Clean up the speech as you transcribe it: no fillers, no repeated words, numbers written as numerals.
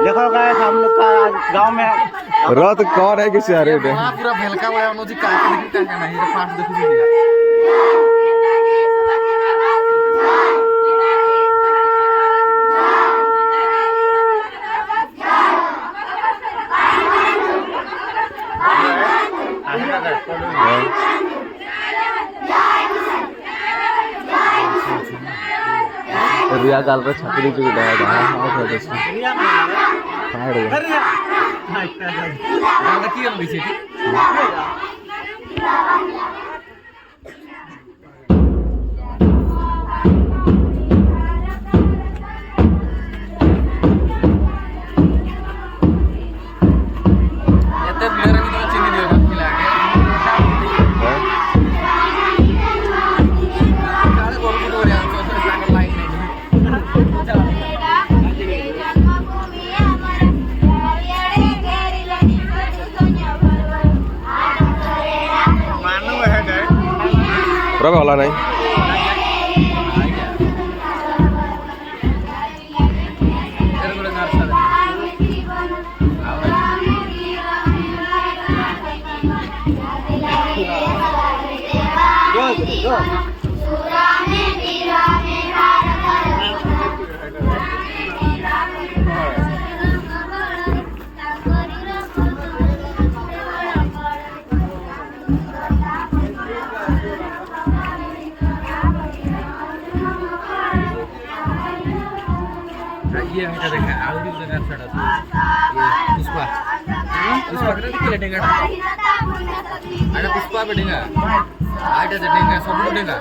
देखो गाइस हम लोग का गांव में रथ कौन है किसी अरे पूरा भेलका वाला नदी काके देखि काके नहीं रे पास देखि दिया रिया गाल रे छतरी जो उड़ा है हां हो जैसे फाड़ गया गाना की होई छै एते मेरा भी तो चीनी दियो खिला के काले गोल को रे आंसो से सागर लाइन नहीं प्रभु वाला नहीं ये हमें देखा आउरी जगह छड़ा था ये पुष्पा करे किले डेंगा आड़ा पुष्पा पे डेंगा आड़ा जे डेंगा सब डेंगा